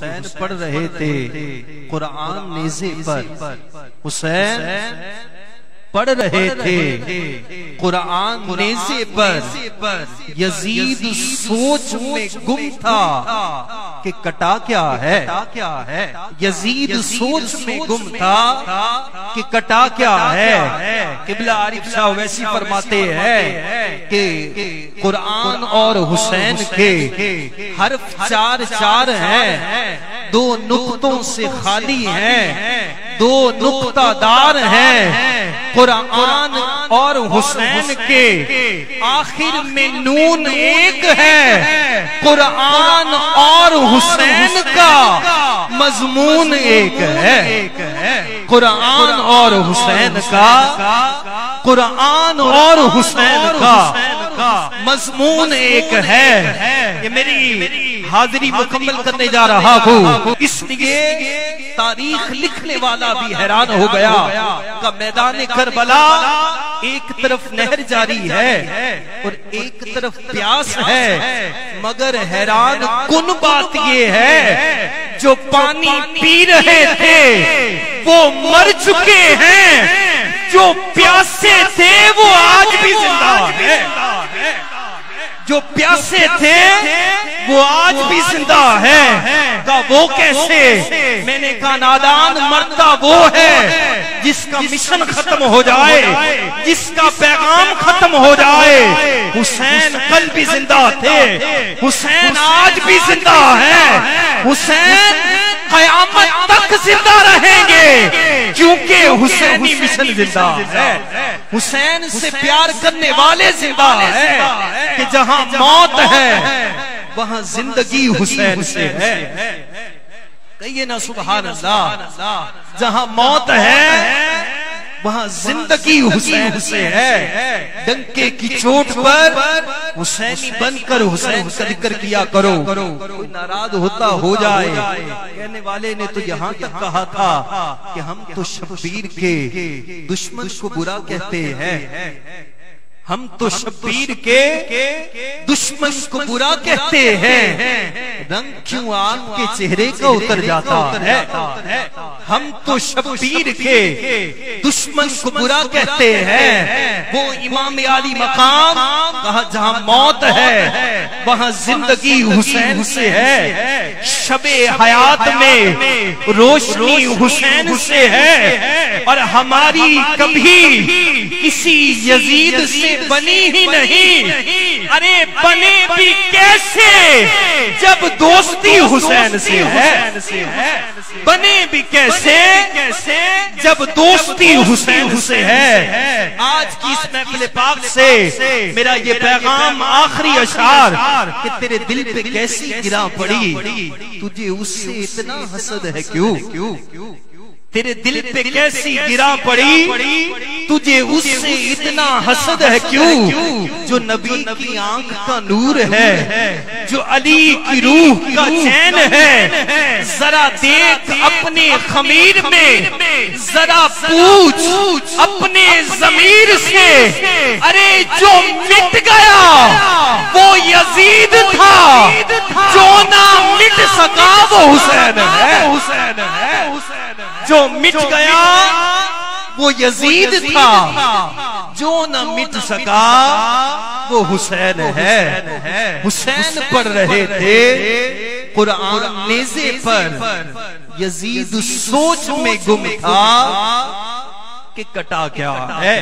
हुसैन पढ़ रहे थे कुरान नेज़े पर, हुसैन पढ़ रहे थे कुरान नेज़े पर। यजीद सोच में गुम था कि कटा क्या है। यजीद सोच में गुम था कि कटा क्या है। किबला आरिफ शाह वैसी फरमाते हैं कि कुरान और हुसैन के हर्फ 4 हैं, 2 नुक्तों से खाली हैं, 2 नुक्तादार हैं। कुरान और हुसैन के आखिर में नून एक है। कुरान और हुसैन का मजमून एक है। कुरान और हुसैन का, कुरान और हुसैन का मजमून एक है। ये मेरी हाजिरी मुकम्मल करने जा रहा हूँ, इसलिए तारीख लिखने वाला भी हैरान हो गया का मैदान करबला एक तरफ नहर जारी है और एक तरफ प्यास है, मगर हैरान कुन बात ये है जो पानी पी रहे थे वो मर चुके हैं, जो प्यासे थे वो आज भी जिंदा है। जो प्यासे थे वो आज भी जिंदा है। का वो कैसे? मैंने कहा नादान मरता वो है जिसका मिशन खत्म हो जाए, जिसका पैगाम खत्म हो जाए। हुसैन कल भी जिंदा थे, हुसैन आज भी जिंदा है, हुसैन क़यामत तक जिंदा रहेंगे क्योंकि हुसैनी मिशन जिंदा है। हुसैन से प्यार करने वाले जिंदा है कि जहां मौत है वहां जिंदगी हुसैन से है। कहिए ना सुभान अल्लाह। जहां मौत है वहां जिंदगी हुसैन से है। डंके की चोट पर हुसैनी बनकर हुसैन का जिक्र किया करो। कोई नाराज होता हो जाए, कहने वाले ने तो यहाँ तक कहा था कि हम तो शब्बीर के दुश्मन को बुरा कहते हैं, हम तो शब्बीर के दुश्मन को बुरा कहते हैं। रंग क्यों आपके चेहरे का उतर जाता है। हम तो शब्बीर के दुश्मन को बुरा कहते हैं। वो इमाम आली मकाम कहा जहां मौत है वहां जिंदगी हुसैन से है। शबे हयात में रोशनी हुसैन से है और हमारी कभी किसी यजीद से बनी ही नहीं। अरे बने भी कैसे जब दोस्ती हुसैन से है। बने भी कैसे जब दोस्ती हुसैन से है। आज की इस महफिल पाक से मेरा ये पैगाम आखिरी अशार कि तेरे दिल पे कैसी गिरा पड़ी, तुझे उससे इतना हसद है क्यों। तेरे दिल पे कैसी गिरा पड़ी, तुझे उससे इतना हसद है क्यों। जो नबी की आंख का नूर है, जो अली की रूह का चैन है, जरा देख अपने खमीर में, जरा पूछ अपने जमीर से। अरे जो मिट गया वो यजीद था, जो ना मिट सका वो हुसैन है। जो मिट गया वो यजीद था, जो न मिट सका वो हुसैन है। हुसैन पढ़ रहे थे कुरान नेज़े पर, यजीद सोच में गुम था कि कटा क्या है।